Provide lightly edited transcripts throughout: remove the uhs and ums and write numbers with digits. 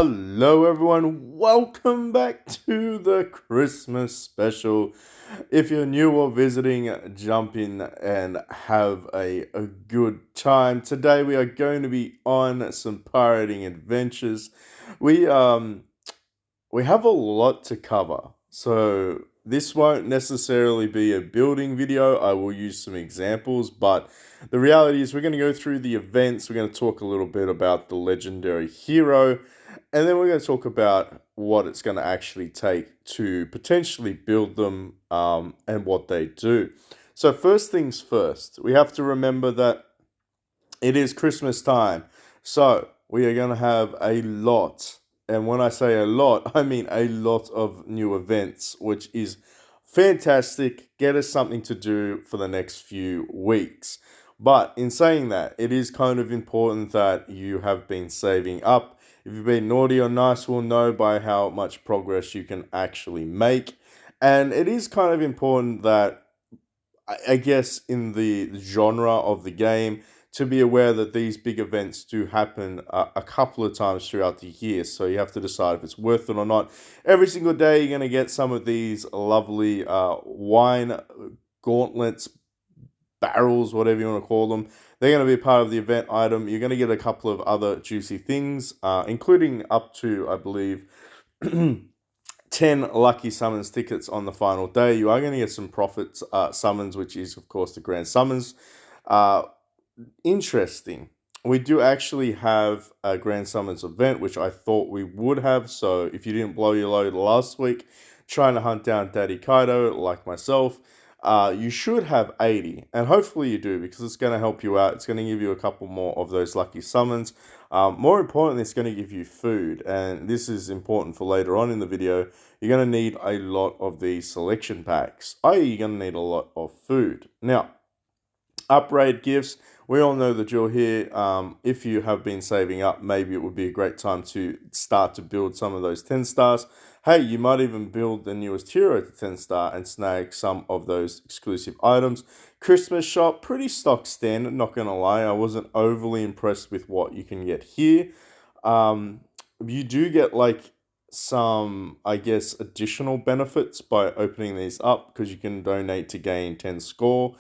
Hello, everyone. Welcome back to the Christmas special. If you're new or visiting, jump in and have a good time. Today, we are going to be on some pirating adventures. We um we have a lot to cover, so this won't necessarily be a building video. I will use some examples, but the reality is we're going to go through the events. We're going to talk a little bit about the legendary hero, and then we're going to talk about what it's going to actually take to potentially build them, and what they do. So first things first, we have to remember that it is Christmas time. So we are going to have a lot. And when I say a lot, I mean a lot of new events, which is fantastic. Get us something to do for the next few weeks. But in saying that, it is kind of important that you have been saving up. If you've been naughty or nice, we'll know by how much progress you can actually make. And it is kind of important that I guess in the genre of the game, to be aware that these big events do happen a couple of times throughout the year. So you have to decide if it's worth it or not. Every single day, you're going to get some of these lovely wine gauntlets, barrels, whatever you want to call them. They're going to be part of the event item. You're going to get a couple of other juicy things, including up to, I believe, 10 lucky summons tickets on the final day. You are going to get some profit summons, which is, of course, the grand summons. Uh, Interesting. We do actually have a grand summons event, which I thought we would have. So if you didn't blow your load last week trying to hunt down Daddy Kaido like myself, you should have 80. And hopefully you do, because it's going to help you out. It's going to give you a couple more of those lucky summons. More importantly, it's going to give you food. And this is important for later on in the video. You're going to need a lot of these selection packs, i.e. you're going to need a lot of food. Now, upgrade gifts. We all know the drill here. If you have been saving up, maybe it would be a great time to start to build some of those 10 stars. Hey, you might even build the newest hero to 10 star and snag some of those exclusive items. Christmas shop, pretty stock standard, not gonna lie. I wasn't overly impressed with what you can get here. Um, you do get like some, I guess, additional benefits by opening these up, because you can donate to gain 10 score,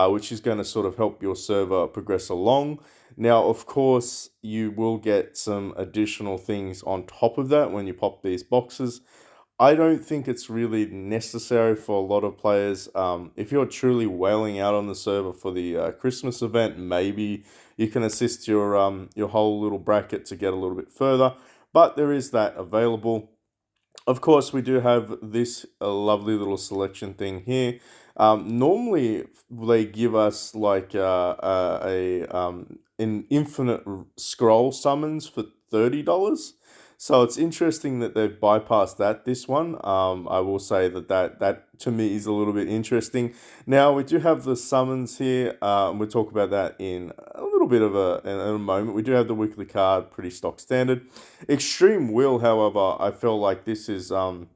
which is going to sort of help your server progress along. Now, of course, you will get some additional things on top of that when you pop these boxes. I don't think it's really necessary for a lot of players. If you're truly wailing out on the server for the Christmas event, maybe you can assist your whole little bracket to get a little bit further. But there is that available. Of course, we do have this lovely little selection thing here. Normally, they give us like an infinite scroll summons for $30. So it's interesting that they've bypassed that this one. I will say that to me is a little bit interesting. Now we do have the summons here. We'll talk about that in a little bit of in a moment. We do have the weekly card, pretty stock standard. Extreme Will, however, I feel like this is kind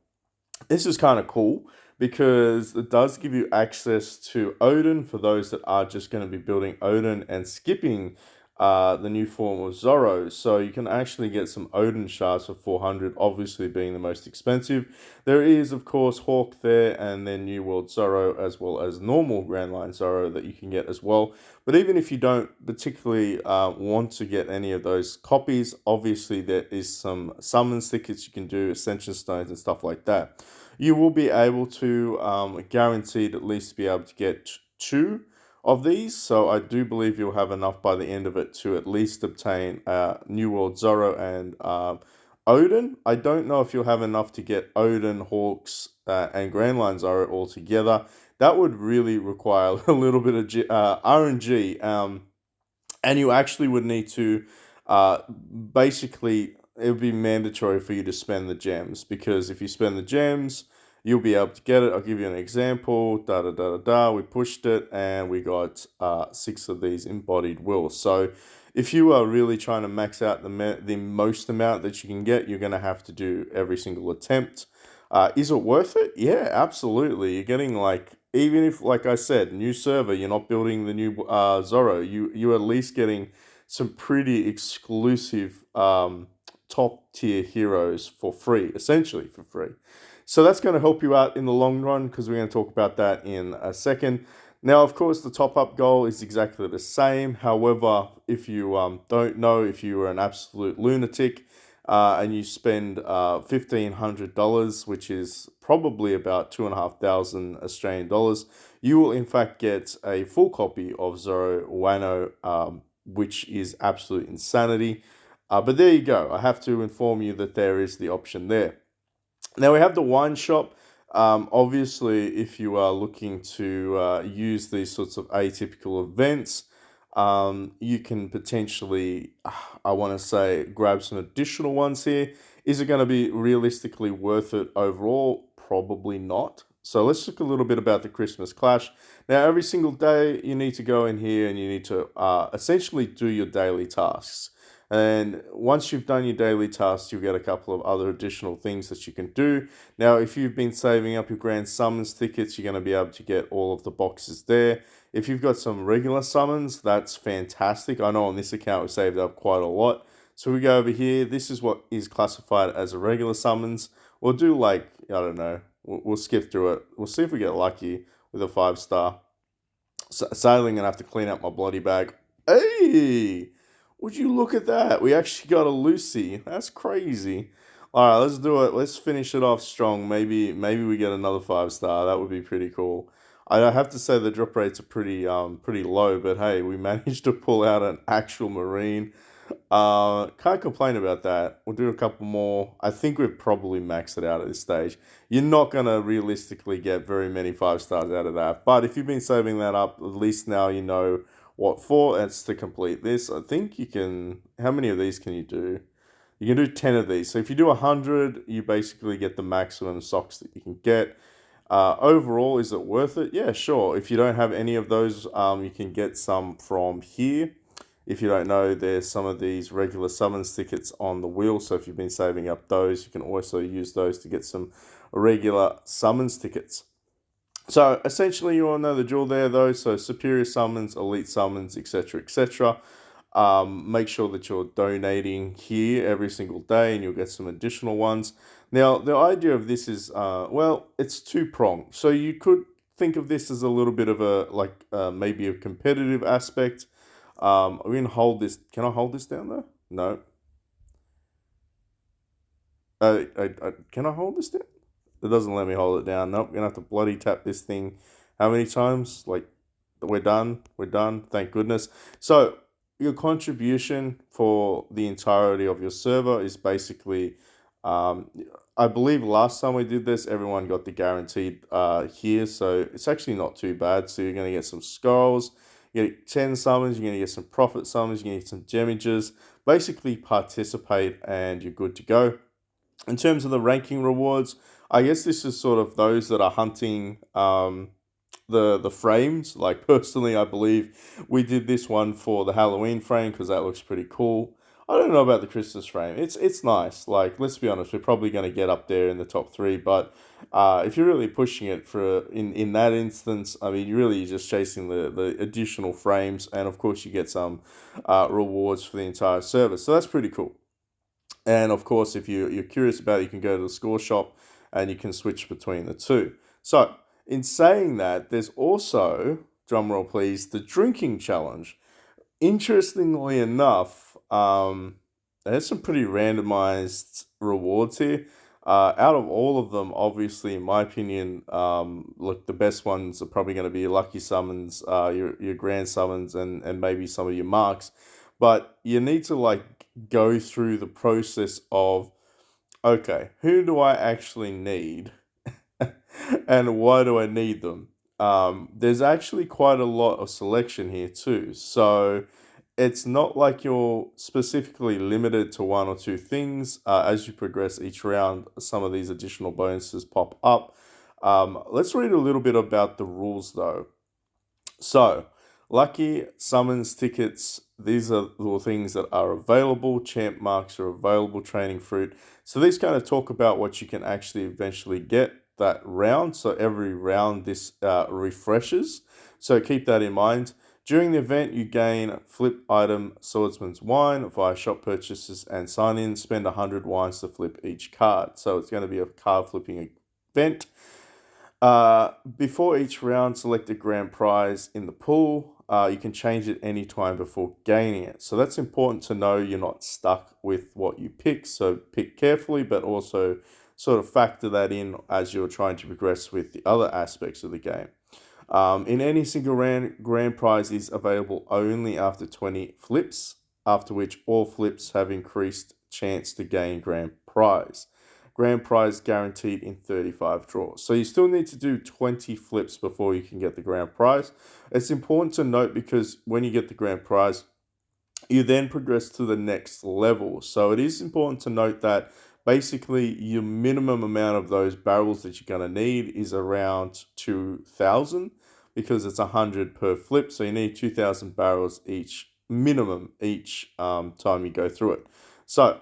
of cool, because it does give you access to Odin for those that are just going to be building Odin and skipping the new form of Zoro. So you can actually get some Odin shards for 400, obviously being the most expensive. There is, of course, Hawk there, and then New World Zoro, as well as normal Grand Line Zoro that you can get as well. But even if you don't particularly want to get any of those copies, obviously there is some summons tickets you can do, Ascension Stones and stuff like that. You will be able to guaranteed at least be able to get two of these. So I do believe you'll have enough by the end of it to at least obtain New World Zoro and Odin. I don't know if you'll have enough to get Odin, Hawks, and Grand Line Zoro all together. That would really require a little bit of RNG. And you actually would need to basically, it would be mandatory for you to spend the gems, because if you spend the gems, you'll be able to get it. I'll give you an example. Da da da da da. We pushed it and we got 6 of these embodied wills. So if you are really trying to max out the most amount that you can get, you're going to have to do every single attempt. Is it worth it? Yeah, absolutely. You're getting like, even if, like I said, new server, you're not building the new Zoro, you're at least getting some pretty exclusive top tier heroes for free, essentially for free. So that's going to help you out in the long run because we're going to talk about that in a second. Now, of course, the top up goal is exactly the same. However, if you don't know, if you are an absolute lunatic and you spend $1,500, which is probably about 2,500 Australian dollars, you will in fact get a full copy of Zoro Wano, which is absolute insanity. But there you go. I have to inform you that there is the option there. Now we have the wine shop. Obviously, if you are looking to use these sorts of atypical events, you can potentially, I want to say, grab some additional ones here. Is it going to be realistically worth it overall? Probably not. So let's talk a little bit about the Christmas Clash. Now, every single day, you need to go in here and you need to essentially do your daily tasks. And once you've done your daily tasks, you'll get a couple of other additional things that you can do. Now, if you've been saving up your Grand Summons tickets, you're going to be able to get all of the boxes there. If you've got some regular summons, that's fantastic. I know on this account we saved up quite a lot. So we go over here. This is what is classified as a regular summons. We'll do like, I don't know, we'll skip through it. We'll see if we get lucky with a 5-star. Sailing and have to clean up my bloody bag. Hey! Would you look at that? We actually got a Lucy. That's crazy. All right, let's do it. Let's finish it off strong. Maybe we get another 5-star. That would be pretty cool. I have to say the drop rates are pretty low, but hey, we managed to pull out an actual Marine. Can't complain about that. We'll do a couple more. I think we've probably maxed it out at this stage. You're not gonna realistically get very many 5-stars out of that. But if you've been saving that up, at least now you know what for. It's to complete this. I think you can. How many of these can you do? You can do 10 of these. So if you do 100, you basically get the maximum socks that you can get. Overall, is it worth it? Yeah, sure. If you don't have any of those, you can get some from here. If you don't know, there's some of these regular summons tickets on the wheel. So if you've been saving up those, you can also use those to get some regular summons tickets. So essentially, you all know the drill there, though. So superior summons, elite summons, etc., etc. Make sure that you're donating here every single day, and you'll get some additional ones. Now, the idea of this is, well, it's two-pronged. So you could think of this as a little bit of a maybe a competitive aspect. I'm gonna hold this. Can I hold this down there? No. Can I hold this down? It doesn't let me hold it down. Nope, gonna have to bloody tap this thing. How many times? Like, we're done. We're done. Thank goodness. So your contribution for the entirety of your server is basically, um, I believe last time we did this, everyone got the guaranteed here. So it's actually not too bad. So you're gonna get some scrolls. You get 10 summons. You're gonna get some profit summons. You're gonna get some gemages. Basically participate, and you're good to go. In terms of the ranking rewards, I guess this is sort of those that are hunting the frames. Like personally, I believe we did this one for the Halloween frame because that looks pretty cool. I don't know about the Christmas frame. It's nice. Like, let's be honest, we're probably going to get up there in the top three. But if you're really pushing it for in that instance, I mean, you're just chasing the additional frames, and of course you get some rewards for the entire service. So that's pretty cool. And of course, if you're curious about it, you can go to the score shop and you can switch between the two. So, in saying that, there's also, drumroll please, the drinking challenge. Interestingly enough, there's some pretty randomized rewards here. Out of all of them, obviously, in my opinion, look, the best ones are probably going to be your lucky summons, your grand summons, and maybe some of your marks. But you need to go through the process of, okay, who do I actually need and why do I need them? There's actually quite a lot of selection here too. So it's not like you're specifically limited to one or two things. As you progress each round, some of these additional bonuses pop up. Let's read a little bit about the rules though. So, lucky summons tickets, these are the things that are available. Champ marks are available, training fruit. So, these kind of talk about what you can actually eventually get that round. So, every round this refreshes. So, keep that in mind. During the event, you gain flip item Swordsman's Wine via shop purchases and sign in. Spend 100 wines to flip each card. So it's going to be a card flipping event. Before each round, select a grand prize in the pool. You can change it anytime before gaining it. So that's important to know you're not stuck with what you pick. So pick carefully, but also sort of factor that in as you're trying to progress with the other aspects of the game. In any single round, grand prize is available only after 20 flips, after which all flips have increased chance to gain grand prize. Grand prize guaranteed in 35 draws. So you still need to do 20 flips before you can get the grand prize. It's important to note because when you get the grand prize, you then progress to the next level. So it is important to note that basically your minimum amount of those barrels that you're going to need is around 2,000 because it's 100 per flip. So you need 2,000 barrels each, minimum each time you go through it. So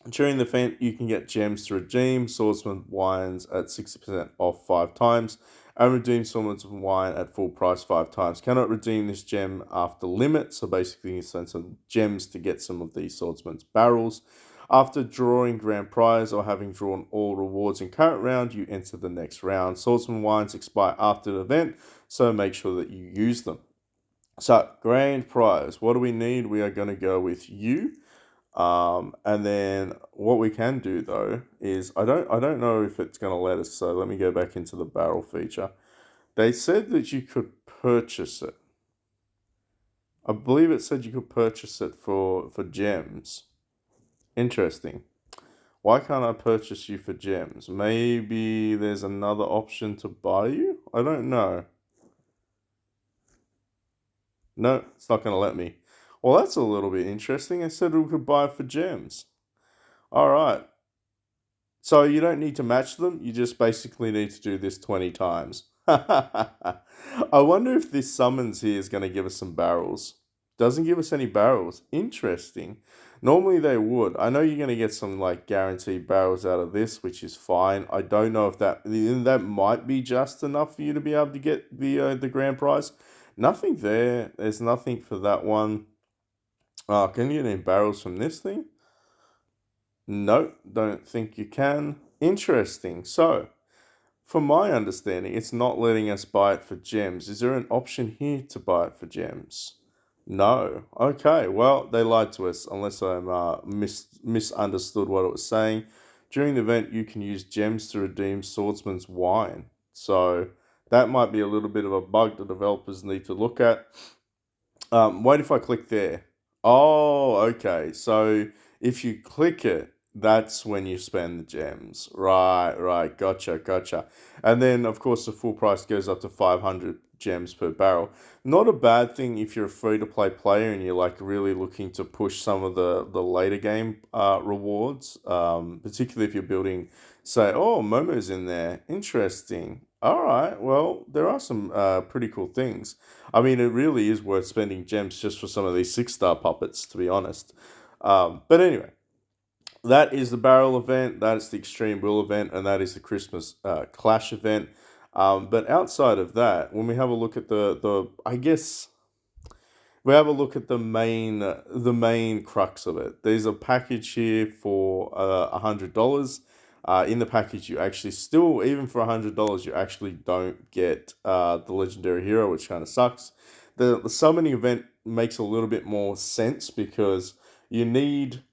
during the event, you can get gems to redeem Swordsman Wines at 60% off 5 times, and redeem Swordsman Wine at full price 5 times. Cannot redeem this gem after limit, so basically you send some gems to get some of these Swordsman's barrels. After drawing grand prize or having drawn all rewards in current round, you enter the next round. Swordsman Wines expire after the event, so make sure that you use them. So, grand prize. What do we need? We are going to go with you. And then what we can do though is I don't know if it's going to let us. So let me go back into the barrel feature. They said that you could purchase it. I believe it said you could purchase it for gems. Interesting. Why can't I purchase you for gems? Maybe there's another option to buy you? I don't know. No, it's not going to let me. Well, that's a little bit interesting. It said we could buy it for gems. All right. So you don't need to match them, you just basically need to do this 20 times. I wonder if this summons here is going to give us some barrels. Doesn't give us any barrels. Interesting. Normally they would. I know you're going to get some like guaranteed barrels out of this, which is fine. I don't know if that might be just enough for you to be able to get the grand prize. Nothing there. There's nothing for that one. Can you get any barrels from this thing? No, don't think you can. Interesting. So, from my understanding, it's not letting us buy it for gems. Is there an option here to buy it for gems? No. Okay, well, they lied to us, unless I'm misunderstood what it was saying. During the event, you can use gems to redeem Swordsman's Wine. So, that might be a little bit of a bug the developers need to look at. What if I click there? Oh, okay. So if you click it, that's when you spend the gems. Right, right. Gotcha, gotcha. And then, of course, the full price goes up to 500 gems per barrel. Not a bad thing if you're a free-to-play player and you're like really looking to push some of the later game rewards, particularly if you're building, say, oh, Momo's in there. Interesting. All right. Well, there are some pretty cool things. I mean, it really is worth spending gems just for some of these 6-star puppets, to be honest. But anyway, that is the barrel event, that is the Extreme Will event, and that is the Christmas Clash event. But outside of that, when we have a look at I guess we have a look at the main crux of it. There's a package here for $100. In the package, you actually still, even for $100, you actually don't get the legendary hero, which kind of sucks. The summoning event makes a little bit more sense because you need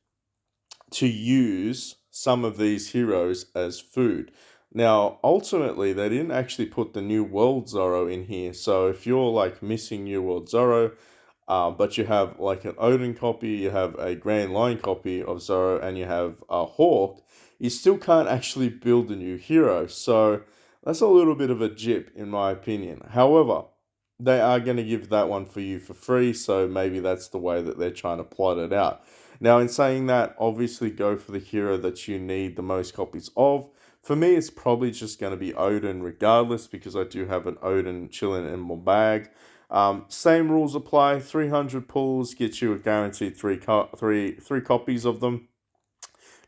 to use some of these heroes as food. Now, ultimately, they didn't actually put the New World Zoro in here. So if you're like missing New World Zoro, but you have like an Odin copy, you have a Grand Line copy of Zoro, and you have a Hawk, you still can't actually build a new hero. So that's a little bit of a jip, in my opinion. However, they are going to give that one for you for free, so maybe that's the way that they're trying to plot it out. Now, in saying that, obviously go for the hero that you need the most copies of. For me, it's probably just going to be Odin regardless, because I do have an Odin chilling in my bag. Same rules apply. 300 pulls gets you a guaranteed three copies of them.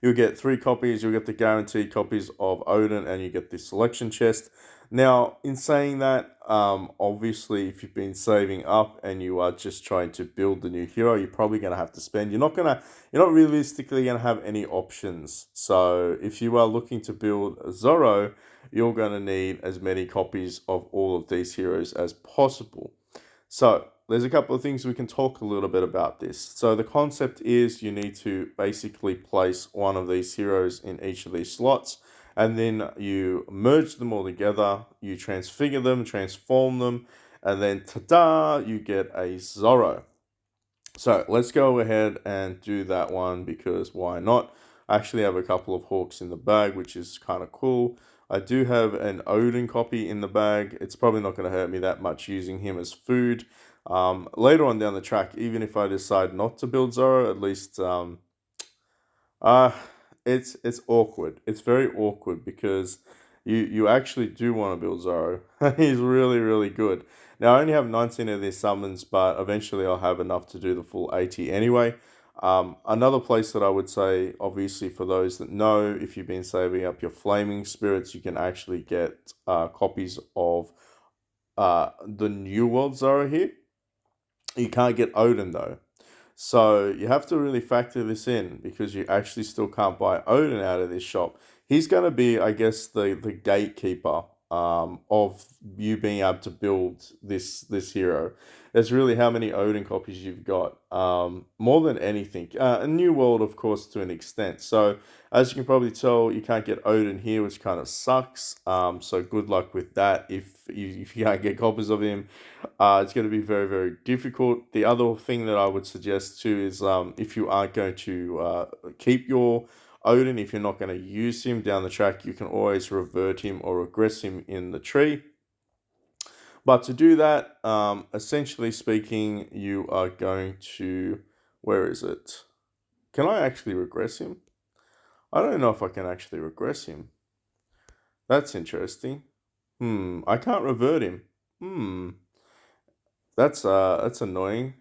You'll get 3 copies, you'll get the guaranteed copies of Odin, and you get the selection chest. Now, in saying that, obviously, if you've been saving up and you are just trying to build the new hero, you're probably going to have to spend. You're not realistically going to have any options. So, if you are looking to build a Zoro, you're going to need as many copies of all of these heroes as possible. So, there's a couple of things we can talk a little bit about this. So, the concept is you need to basically place one of these heroes in each of these slots, and then you merge them all together, you transfigure them, transform them, and then ta-da, you get a Zoro. So let's go ahead and do that one because why not? I actually have a couple of Hawks in the bag, which is kind of cool. I do have an Odin copy in the bag. It's probably not going to hurt me that much using him as food. Later on down the track, even if I decide not to build Zoro, at least uh it's awkward. It's very awkward because you actually do want to build Zoro. He's really, really good. Now I only have 19 of these summons, but eventually I'll have enough to do the full 80 anyway. Another place that I would say, obviously, for those that know, if you've been saving up your flaming spirits, you can actually get copies of the New World Zoro here. You can't get Odin though. So you have to really factor this in because you actually still can't buy Odin out of this shop. He's going to be, I guess, the gatekeeper of you being able to build this hero. It's really how many Odin copies you've got. More than anything, a new world, of course, to an extent. So as you can probably tell, you can't get Odin here, which kind of sucks. So good luck with that. If you can't get copies of him, it's going to be very, very difficult. The other thing that I would suggest too is if you aren't going to keep your Odin, if you're not going to use him down the track, you can always revert him or regress him in the tree. But to do that, essentially speaking, you are going to. Where is it? Can I actually regress him? I don't know if I can actually regress him. That's interesting. I can't revert him. Hmm, that's annoying.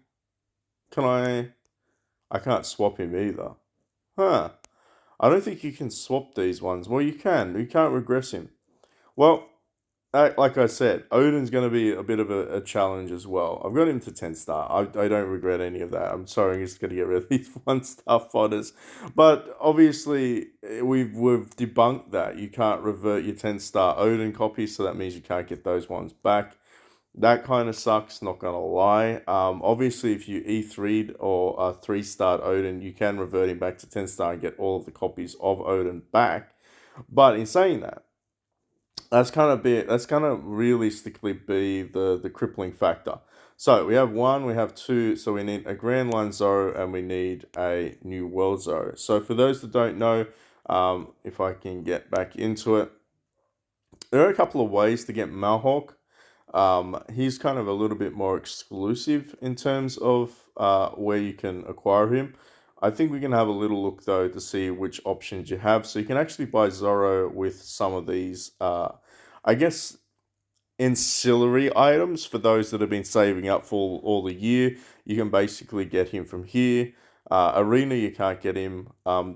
Can I can't swap him either. Huh. I don't think you can swap these ones. Well, you can. You can't regress him. Well, like I said, Odin's going to be a bit of a challenge as well. I've got him to 10 star. I don't regret any of that. I'm sorry, I'm just going to get rid of these 1 star fodders. But obviously, we've debunked that. You can't revert your 10 star Odin copy, so that means you can't get those ones back. That kind of sucks, not gonna lie. Obviously, if you E3'd or 3-starred Odin, you can revert him back to 10 star and get all of the copies of Odin back. But in saying that, that's kind of realistically be the crippling factor. So we have 1, we have 2, so we need a Grand Line Zoro and we need a New World Zoro. So for those that don't know, if I can get back into it, there are a couple of ways to get Malhawk. He's kind of a little bit more exclusive in terms of where you can acquire him. I think we can have a little look though to see which options you have. So you can actually buy Zoro with some of these, I guess, ancillary items for those that have been saving up for all the year. You can basically get him from here. Arena, you can't get him.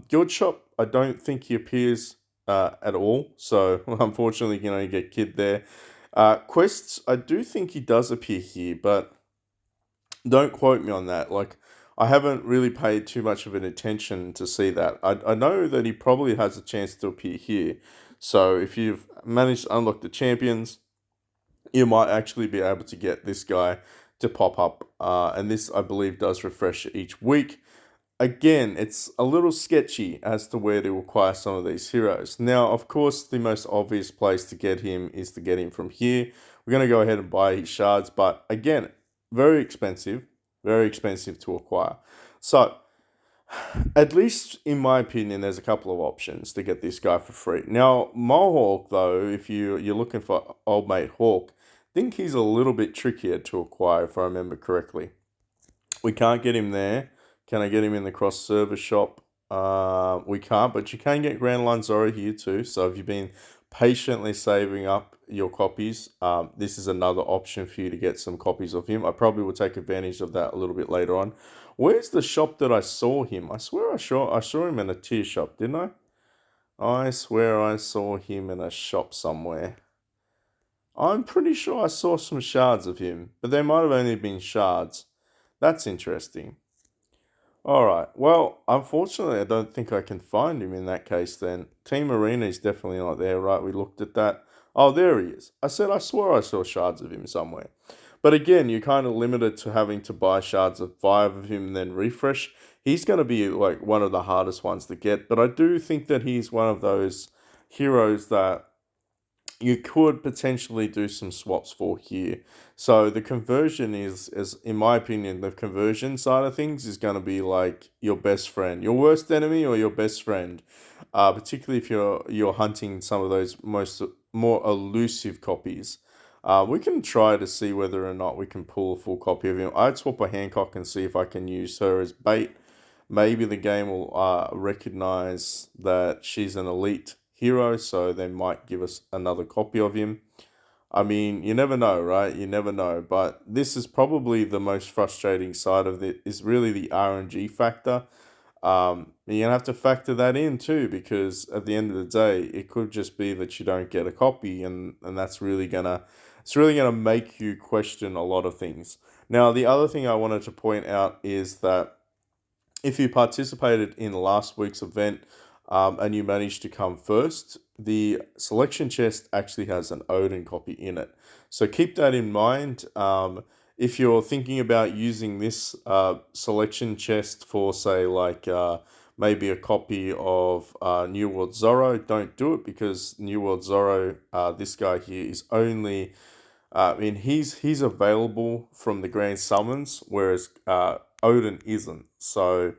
Guild Shop, I don't think he appears at all. So unfortunately, you can only get Kid there. Quests, I do think he does appear here, but don't quote me on that. Like, I haven't really paid too much of an attention to see that. I know that he probably has a chance to appear here. So if you've managed to unlock the champions, you might actually be able to get this guy to pop up. And this, I believe, does refresh each week. Again, it's a little sketchy as to where to acquire some of these heroes. Now, of course, the most obvious place to get him is to get him from here. We're going to go ahead and buy his shards, but again, very expensive to acquire. So, at least in my opinion, there's a couple of options to get this guy for free. Now, Mohawk, though, if you're looking for old mate Hawk, I think he's a little bit trickier to acquire, if I remember correctly. We can't get him there. Can I get him in the cross server shop? We can't, but you can get Grand Line Zoro here too. So if you've been patiently saving up your copies, this is another option for you to get some copies of him. I probably will take advantage of that a little bit later on. Where's the shop that I saw him? I swear I saw him in a tier shop, didn't I? I swear I saw him in a shop somewhere. I'm pretty sure I saw some shards of him, but they might have only been shards. That's interesting. Alright, well, unfortunately, I don't think I can find him in that case then. Team Arena is definitely not there, right? We looked at that. Oh, there he is. I swore I saw shards of him somewhere. But again, you're kind of limited to having to buy shards of 5 of him and then refresh. He's going to be like one of the hardest ones to get, but I do think that he's one of those heroes that you could potentially do some swaps for here. So the conversion is in my opinion, the conversion side of things is going to be like your best friend, your worst enemy or your best friend. Particularly if you're hunting some of those more elusive copies. We can try to see whether or not we can pull a full copy of him. I'd swap a Hancock and see if I can use her as bait. Maybe the game will recognize that she's an elite hero, so they might give us another copy of him. I mean, you never know, right? You never know. But this is probably the most frustrating side of it, is really the RNG factor. You're gonna have to factor that in too, because at the end of the day, it could just be that you don't get a copy, and that's really gonna it's really gonna make you question a lot of things. Now, the other thing I wanted to point out is that if you participated in last week's event and you managed to come first, the selection chest actually has an Odin copy in it. So keep that in mind. If you're thinking about using this selection chest for, say, like maybe a copy of New World Zoro, don't do it, because New World Zoro, this guy here, is only I mean, he's available from the Grand Summons, whereas Odin isn't. So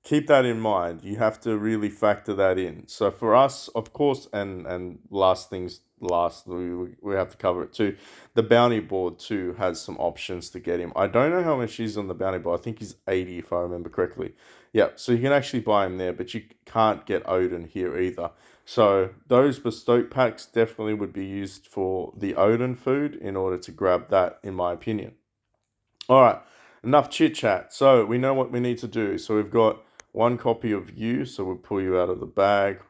keep that in mind. You have to really factor that in. So for us, of course, and last things last, we have to cover it too. The bounty board too has some options to get him. I don't know how much he's on the bounty board. I think he's 80 if I remember correctly. Yeah, so you can actually buy him there, but you can't get Odin here either. So those bespoke packs definitely would be used for the Odin food in order to grab that, in my opinion. All right, enough chit chat. So we know what we need to do. So we've got one copy of you, so we'll pull you out of the bag.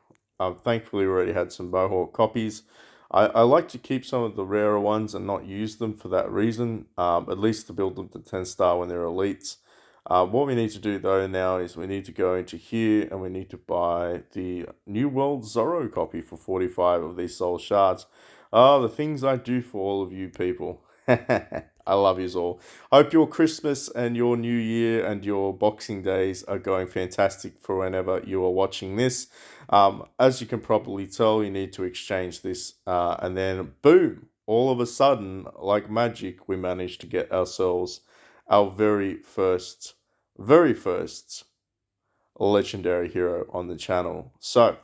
Thankfully, we already had some Mohawk copies. I like to keep some of the rarer ones and not use them for that reason, at least to build them to 10 star when they're elites. What we need to do though now is we need to go into here and we need to buy the New World Zoro copy for 45 of these soul shards. Oh, the things I do for all of you people. I love you all. Hope your Christmas and your New Year and your Boxing Days are going fantastic for whenever you are watching this. As you can probably tell, you need to exchange this, and then boom, all of a sudden, like magic, we managed to get ourselves our very first legendary hero on the channel. So,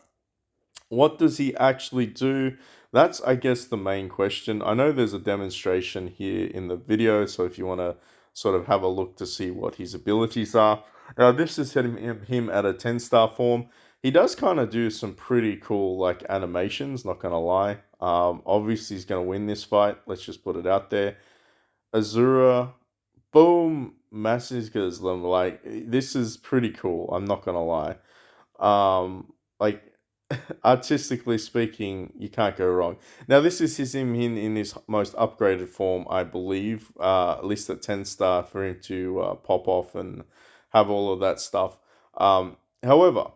what does he actually do? That's, I guess, the main question. I know there's a demonstration here in the video, so if you want to sort of have a look to see what his abilities are. Now, this is him at a 10-star form. He does kind of do some pretty cool, like, animations, not going to lie. Obviously, he's going to win this fight. Let's just put it out there. Azura, boom, massacres them. Like, this is pretty cool, I'm not going to lie. Like, artistically speaking, you can't go wrong. Now, this is him in his most upgraded form, I believe. At least at 10 star for him to pop off and have all of that stuff. However,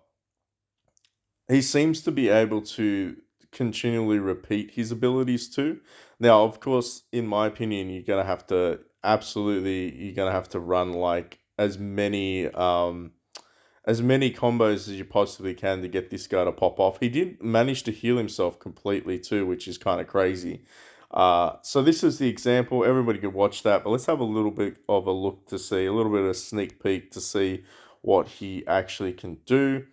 he seems to be able to continually repeat his abilities too. Now, of course, in my opinion, you're gonna have to run like as many combos as you possibly can to get this guy to pop off. He did manage to heal himself completely too, which is kind of crazy. So this is the example. Everybody could watch that, but let's have a little bit of a look to see, a little bit of a sneak peek to see what he actually can do.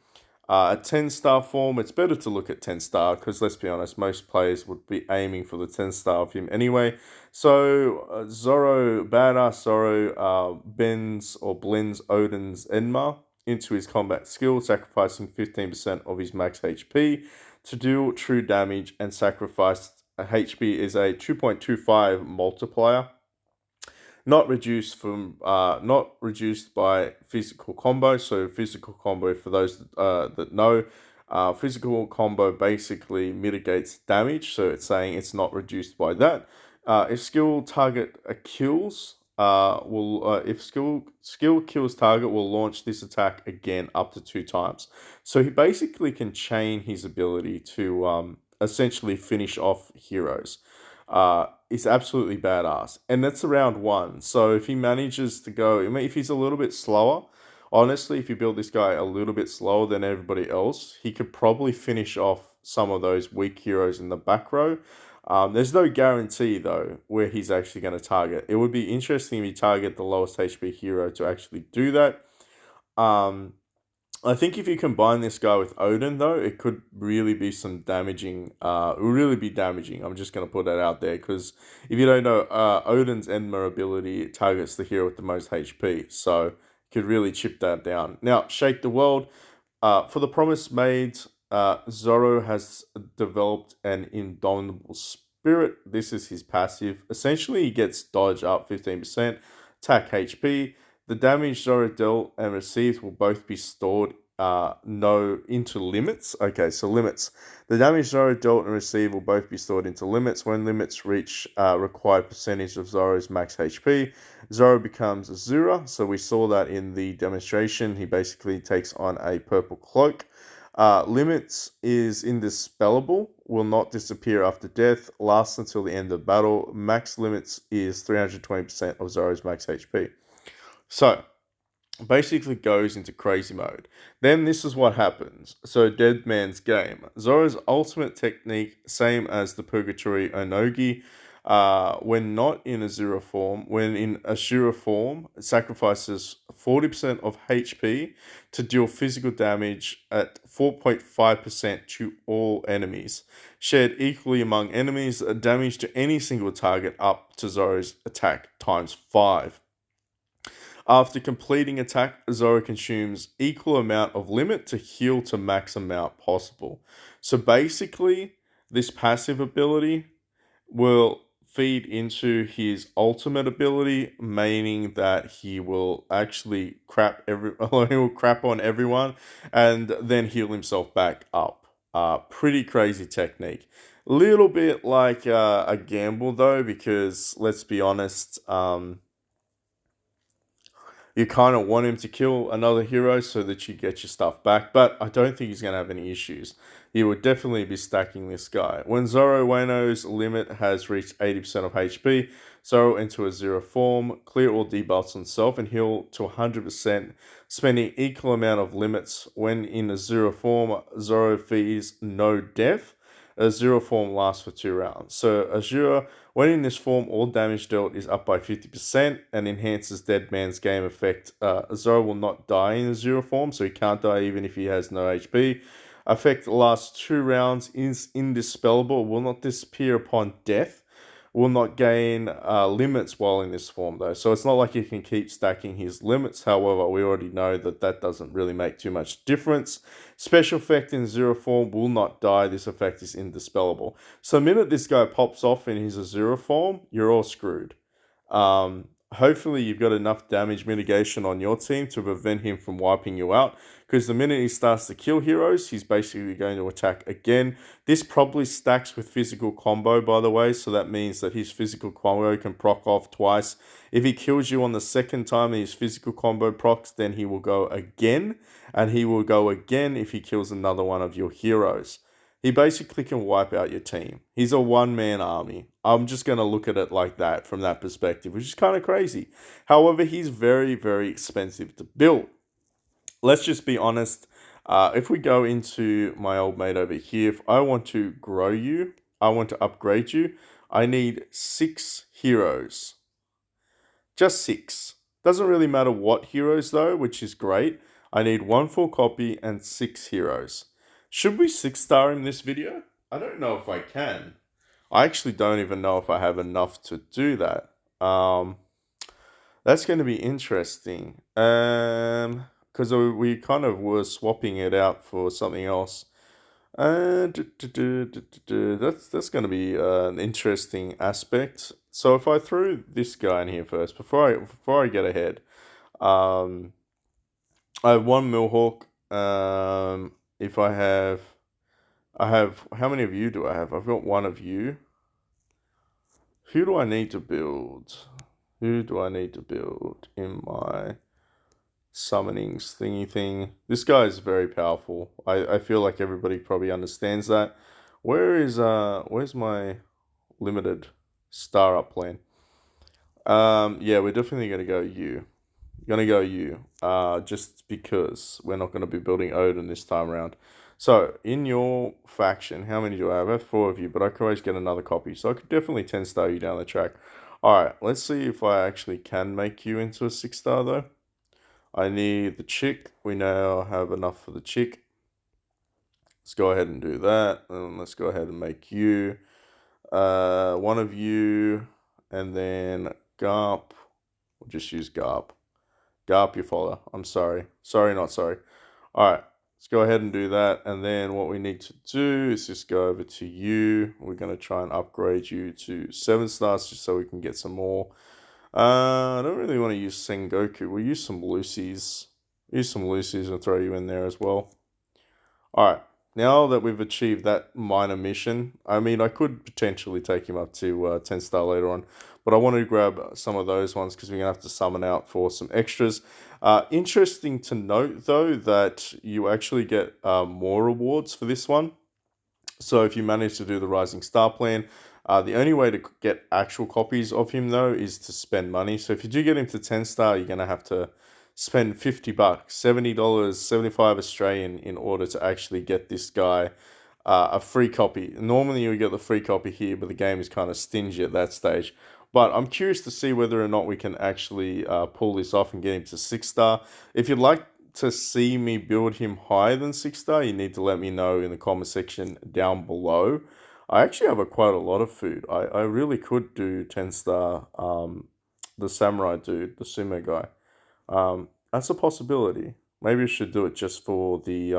At 10-star form, it's better to look at 10-star because, let's be honest, most players would be aiming for the 10-star of him anyway. So, Zoro, badass Zoro, bends or blends Odin's Enma into his combat skill, sacrificing 15% of his max HP to do true damage, and sacrificed HP is a 2.25 multiplier. not reduced by physical combo. So physical combo, for those that know, physical combo basically mitigates damage. So it's saying it's not reduced by that. If skill target kills, will if skill kills target, will launch this attack again up to 2 times. So he basically can chain his ability to essentially finish off heroes. Is absolutely badass, and that's around one. So if he manages to go, I mean, if he's a little bit slower, honestly, if you build this guy a little bit slower than everybody else, he could probably finish off some of those weak heroes in the back row. There's no guarantee though where he's actually going to target. It would be interesting if he target the lowest HP hero to actually do that. Um, I think if you combine this guy with Odin, though, it could really be some damaging. It would really be damaging. I'm just going to put that out there because if you don't know, Odin's Enma ability targets the hero with the most HP, so could really chip that down. Now, Shake the World. For the Promise Made, Zoro has developed an indomitable spirit. This is his passive. Essentially, he gets dodge up 15%, attack HP. The damage Zoro dealt and received will both be stored no into limits. Okay, so limits. The damage Zoro dealt and received will both be stored into limits. When limits reach required percentage of Zoro's max HP, Zoro becomes Azura. So we saw that in the demonstration. He basically takes on a purple cloak. Limits is indispellable, will not disappear after death, lasts until the end of battle. Max limits is 320% of Zoro's max HP. So, basically goes into crazy mode. Then this is what happens. So Dead Man's Game. Zoro's ultimate technique, same as the Purgatory Onogi, when not in Azura form, when in Ashura form, sacrifices 40% of HP to deal physical damage at 4.5% to all enemies. Shared equally among enemies, damage to any single target up to Zoro's attack times 5. After completing attack, Zoro consumes equal amount of limit to heal to max amount possible. So basically, this passive ability will feed into his ultimate ability, meaning that he will actually he will crap on everyone and then heal himself back up. Pretty crazy technique. Little bit like a gamble though, because let's be honest, you kind of want him to kill another hero so that you get your stuff back, but I don't think he's going to have any issues. He would definitely be stacking this guy. When Zoro Wano's limit has reached 80% of HP, Zoro into a zero form, clear all debuffs on self and heal to 100%, spending equal amount of limits. When in a zero form, Zoro fees no death. A zero form lasts for 2 rounds. So Azure, when in this form, all damage dealt is up by 50% and enhances Dead Man's Game effect. Zoro will not die in a zero form, so he can't die even if he has no HP. Effect lasts 2 rounds, is indispellable, will not disappear upon death, will not gain limits while in this form though. So it's not like he can keep stacking his limits. However, we already know that that doesn't really make too much difference. Special effect in zero form will not die. This effect is indispellable. So the minute this guy pops off in his zero form, you're all screwed. Hopefully you've got enough damage mitigation on your team to prevent him from wiping you out, because the minute he starts to kill heroes, he's basically going to attack again. This probably stacks with physical combo, by the way, so that means that his physical combo can proc off twice. If he kills you on the second time his physical combo procs, then he will go again, and he will go again if he kills another one of your heroes. He basically can wipe out your team. He's a one-man army. I'm just going to look at it like that from that perspective, which is kind of crazy. However, he's very, very expensive to build. Let's just be honest. If we go into my old mate over here, if I want to grow you, I want to upgrade you, I need 6 heroes. Just 6. Doesn't really matter what heroes though, which is great. I need 1 full copy and 6 heroes. Should we 6-star him this video? I don't know if I can. I actually don't even know if I have enough to do that. That's going to be interesting. Because we kind of were swapping it out for something else. That's going to be an interesting aspect. So if I throw this guy in here first, before I get ahead, um, I have one Millhawk. If I have how many of you do I have? I've got one of you. Who do I need to build? Who do I need to build in my summonings thingy thing? This guy is very powerful. I feel like everybody probably understands that. Where's my limited star up plan? Yeah, we're definitely gonna go you. Gonna go you. Just because we're not gonna be building Odin this time around. So in your faction, how many do I have? I have 4 of you, but I could always get another copy. So I could definitely 10-star you down the track. Alright, let's see if I actually can make you into a 6-star though. I need the chick. We now have enough for the chick. Let's go ahead and do that. And let's go ahead and make you. One of you, and then Garp. We'll just use Garp. Garp, your follower. I'm sorry. Sorry, not sorry. All right, let's go ahead and do that. And then what we need to do is just go over to you. We're going to try and upgrade you to 7 stars just so we can get some more. I don't really want to use Sengoku. We'll use some Lucy's. Use some Lucy's and throw you in there as well. All right. Now that we've achieved that minor mission, I mean, I could potentially take him up to 10 star later on, but I want to grab some of those ones because we're going to have to summon out for some extras. Interesting to note, though, that you actually get more rewards for this one. So if you manage to do the Rising Star plan, the only way to get actual copies of him though is to spend money. So if you do get him to 10 star, you're gonna have to spend $50, $70, 75 Australian in order to actually get this guy a free copy. Normally you get the free copy here, but the game is kind of stingy at that stage. But I'm curious to see whether or not we can actually pull this off and get him to 6-star. If you'd like to see me build him higher than 6-star, you need to let me know in the comment section down below. I actually have quite a lot of food. I really could do 10-star the samurai dude, the sumo guy. That's a possibility. Maybe I should do it just for the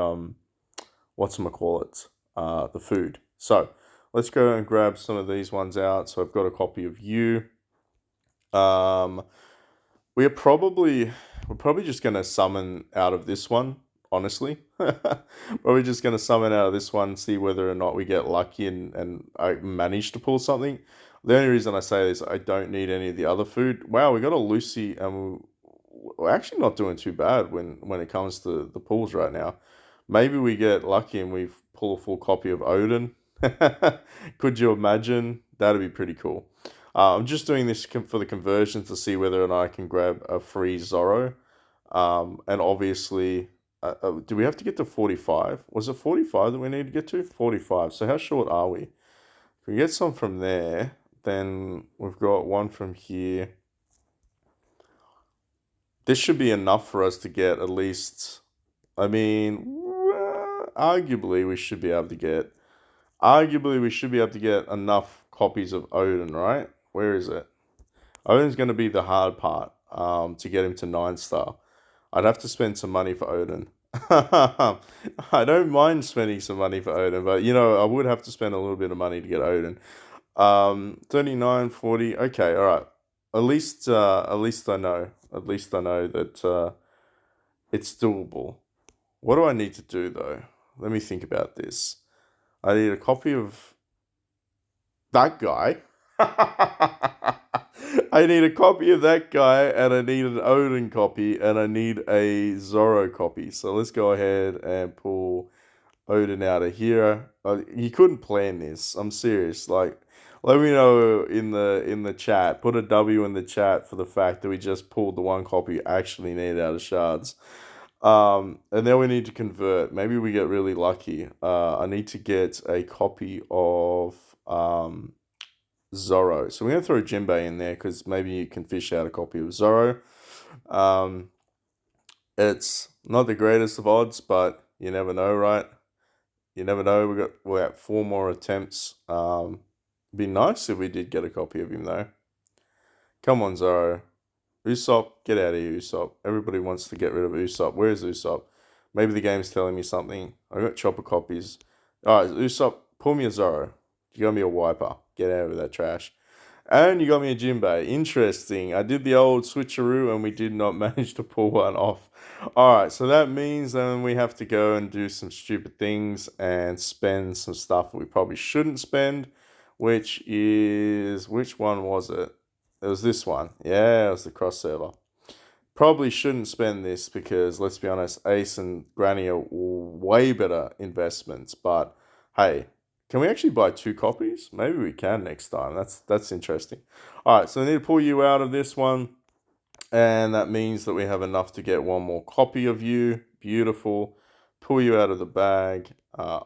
whatchamacallit, the food. So let's go and grab some of these ones out. So I've got a copy of you. We're probably just gonna summon out of this one, honestly. Probably just gonna summon out of this one, see whether or not we get lucky and I manage to pull something. The only reason I say this, I don't need any of the other food. Wow, we got a Lucy and we're actually not doing too bad when it comes to the pulls right now. Maybe we get lucky and we pull a full copy of Odin. Could you imagine? That'd be pretty cool. I'm just doing this for the conversion to see whether or not I can grab a free Zoro. And obviously, do we have to get to 45? Was it 45 that we need to get to? 45. So how short are we? If we get some from there, then we've got one from here. This should be enough for us to get at least, I mean, arguably we should be able to get, enough copies of Odin, right? Where is it? Odin's going to be the hard part to get him to 9-star. I'd have to spend some money for Odin. I don't mind spending some money for Odin, but I would have to spend a little bit of money to get Odin. 39, 40. Okay, all right. At least I know. At least I know that it's doable. What do I need to do though? Let me think about this. I need a copy of that guy. I need a copy of that guy, and I need an Odin copy, and I need a Zoro copy. So let's go ahead and pull Odin out of here. You couldn't plan this. I'm serious. Like, let me know in the chat. Put a W in the chat for the fact that we just pulled the one copy you actually need out of shards. And then we need to convert. Maybe we get really lucky. I need to get a copy of Zoro. So we're going to throw Jinbei in there because maybe you can fish out a copy of Zoro. It's not the greatest of odds, but you never know, right? You never know. We're at 4 more attempts. Be nice if we did get a copy of him though. Come on, Zoro. Usopp, get out of here, Usopp. Everybody wants to get rid of Usopp. Where's Usopp? Maybe the game's telling me something. I got chopper copies. All right, Usopp, pull me a Zoro. You got me a Wiper. Get out of that trash. And you got me a Jinbei. Interesting. I did the old switcheroo and we did not manage to pull one off. Alright, so that means then we have to go and do some stupid things and spend some stuff that we probably shouldn't spend, which is. Which one was it? It was this one. Yeah, it was the cross server. Probably shouldn't spend this because, let's be honest, Ace and Granny are way better investments. But hey, can we actually buy 2 copies? Maybe we can next time. That's interesting. All right, so I need to pull you out of this one, and that means that we have enough to get one more copy of you. Beautiful. Pull you out of the bag,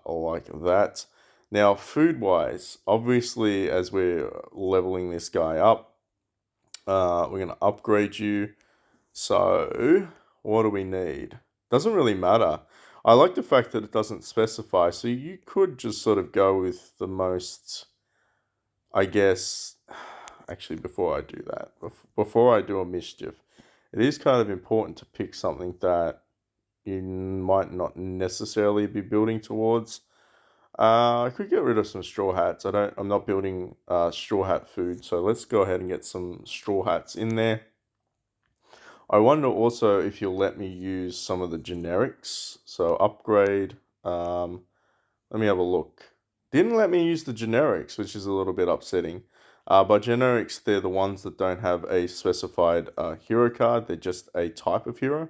like that. Now, food-wise, obviously, as we're leveling this guy up, we're going to upgrade you. So, what do we need? Doesn't really matter. I like the fact that it doesn't specify, so you could just sort of go with the most, I guess. Actually, before I do that, before I do a mischief, it is kind of important to pick something that you might not necessarily be building towards. I could get rid of some straw hats. I'm not building straw hat food, so let's go ahead and get some straw hats in there. I wonder also if you'll let me use some of the generics. So upgrade. Let me have a look. Didn't let me use the generics, which is a little bit upsetting. By generics, they're the ones that don't have a specified hero card. They're just a type of hero.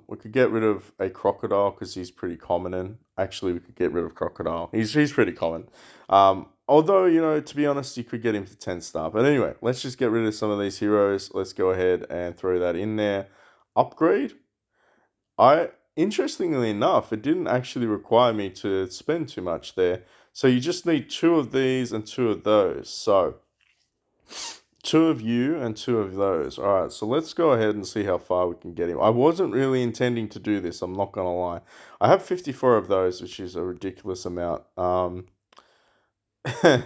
We could get rid of a crocodile because he's pretty common. And actually, we could get rid of crocodile. He's pretty common. Although, to be honest, you could get him to 10-star. But anyway, let's just get rid of some of these heroes. Let's go ahead and throw that in there. Upgrade. Interestingly enough, it didn't actually require me to spend too much there. So you just need 2 of these and 2 of those. So 2 of you and 2 of those. All right, so let's go ahead and see how far we can get him. I wasn't really intending to do this, I'm not going to lie. I have 54 of those, which is a ridiculous amount. I don't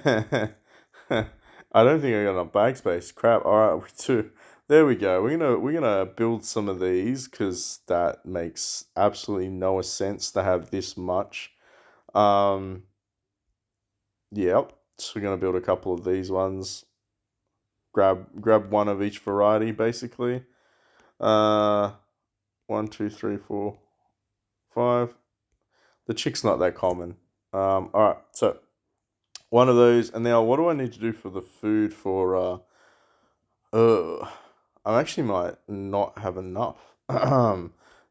think I got enough bag space. Crap. All right, we do. There we go. We're gonna build some of these because that makes absolutely no sense to have this much. Um, yep. So we're gonna build a couple of these ones. Grab one of each variety, basically. Uh, 1, 2, 3, 4, 5. The chick's not that common. All right. So one of those, and now what do I need to do for the food for I actually might not have enough.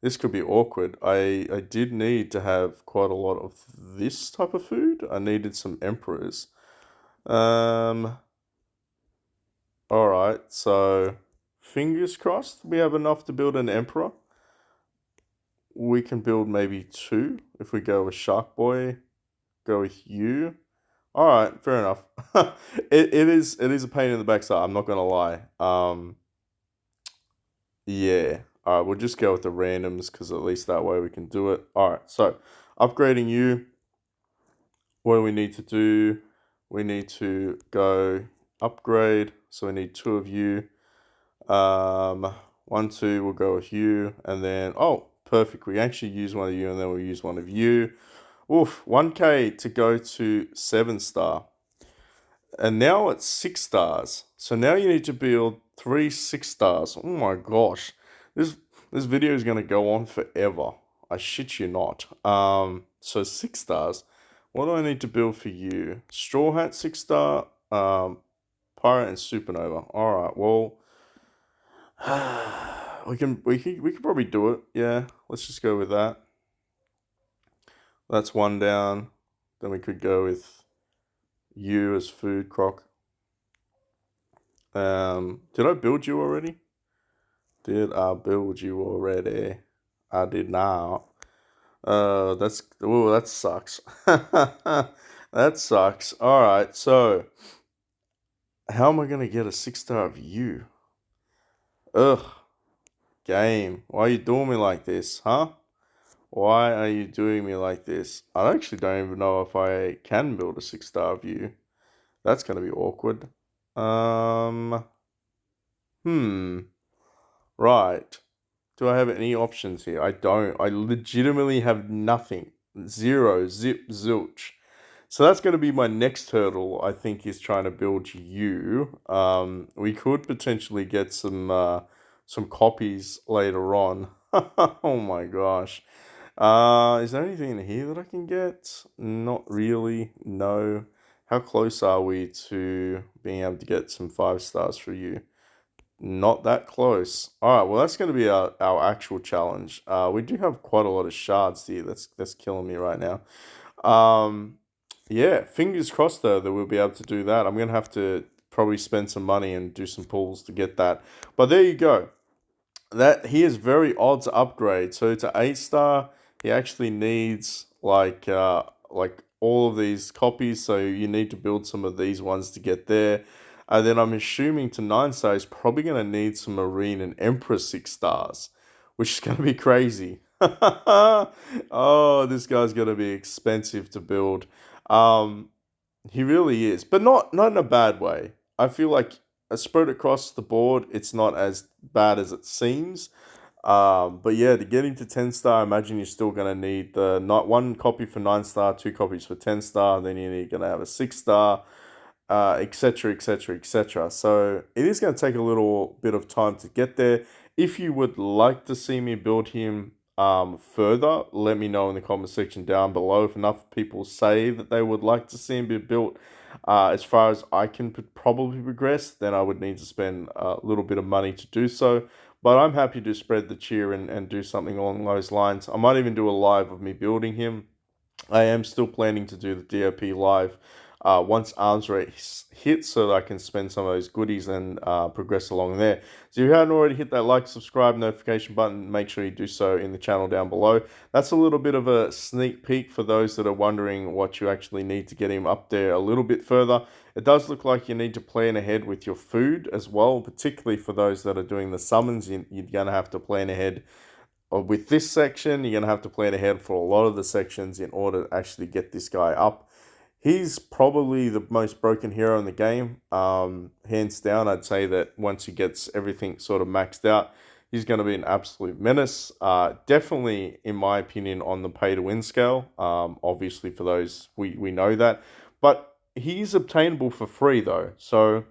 This could be awkward. I did need to have quite a lot of this type of food. I needed some emperors. Um, all right. So, fingers crossed, we have enough to build an emperor. We can build maybe 2 if we go with Shark Boy. Go with you. All right, fair enough. It is a pain in the backside. I'm not gonna lie. Yeah. All right, we'll just go with the randoms because at least that way we can do it. All right, so upgrading you. What do we need to do? We need to go upgrade. So we need 2 of you. 1, 2, we'll go with you. And then, oh, perfect. We actually use one of you and then we'll use one of you. Oof, 1K to go to 7-star. And now it's 6 stars. So now you need to build 3 6-stars. Oh my gosh. This video is gonna go on forever. I shit you not. So 6 stars. What do I need to build for you? Straw Hat 6-star, Pirate and Supernova. Alright, well we can probably do it. Yeah, let's just go with that. That's 1 down. Then we could go with you as food croc. Did I build you already? Did I build you already? I did not. That sucks. That sucks. All right, so how am I gonna get a 6-star of you? Ugh, game. Why are you doing me like this, huh? Why are you doing me like this? I actually don't even know if I can build a 6-star of you. That's gonna be awkward. Um, hmm. Right. Do I have any options here? I don't. I legitimately have nothing. zero, zip, zilch. So that's going to be my next hurdle. I think is trying to build you. We could potentially get some copies later on. Oh my gosh. Is there anything in here that I can get? Not really. No. How close are we to being able to get some 5 stars for you? Not that close. All right. Well, that's going to be our actual challenge. We do have quite a lot of shards here. That's killing me right now. Um, yeah, fingers crossed though that we'll be able to do that. I'm gonna have to probably spend some money and do some pulls to get that. But there you go. That he is very odd to upgrade. So to 8 star, he actually needs like all of these copies. So you need to build some of these ones to get there. And then I'm assuming to 9 star, he's probably gonna need some Marine and Empress 6 stars, which is gonna be crazy. Oh, this guy's gonna be expensive to build. Um, he really is, but not in a bad way. I feel like spread across the board, it's not as bad as it seems. But yeah, to get into 10 star, I imagine you're still gonna need the not 1 copy for 9 star, 2 copies for 10 star. Then you're gonna have a 6 star, etc., etc., etc. So it is going to take a little bit of time to get there. If you would like to see me build him further, let me know in the comment section down below. If enough people say that they would like to see him be built as far as I can probably progress, then I would need to spend a little bit of money to do so. But I'm happy to spread the cheer and do something along those lines. I might even do a live of me building him. I am still planning to do the DOP live once arms rate hits so that I can spend some of those goodies and progress along there. So if you haven't already hit that like, subscribe, notification button, make sure you do so in the channel down below. That's a little bit of a sneak peek for those that are wondering what you actually need to get him up there a little bit further. It does look like you need to plan ahead with your food as well, particularly for those that are doing the summons. You're going to have to plan ahead with this section. You're going to have to plan ahead for a lot of the sections in order to actually get this guy up. He's probably the most broken hero in the game. Hands down, I'd say that once he gets everything sort of maxed out, he's going to be an absolute menace. Definitely, in my opinion, on the pay-to-win scale. Obviously, for those, we know that. But he's obtainable for free, though. So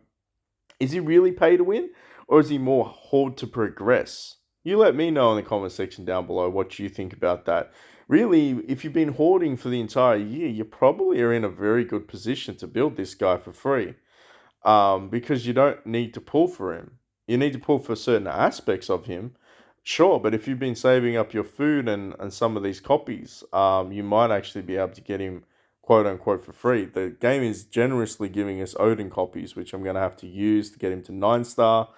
is he really pay to win, or is he more hoard to progress? You let me know in the comment section down below what you think about that. Really, if you've been hoarding for the entire year, you probably are in a very good position to build this guy for free. Because you don't need to pull for him. You need to pull for certain aspects of him, sure, but if you've been saving up your food and some of these copies, you might actually be able to get him quote unquote for free. The game is generously giving us Odin copies, which I'm going to have to use to get him to 9 star.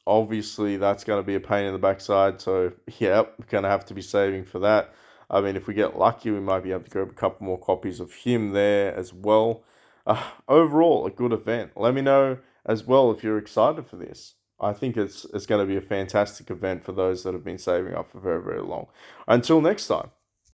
Obviously, that's going to be a pain in the backside. So, yeah, we're going to have to be saving for that. I mean, if we get lucky, we might be able to grab a couple more copies of him there as well. Overall, a good event. Let me know as well if you're excited for this. I think it's going to be a fantastic event for those that have been saving up for very, very long. Until next time.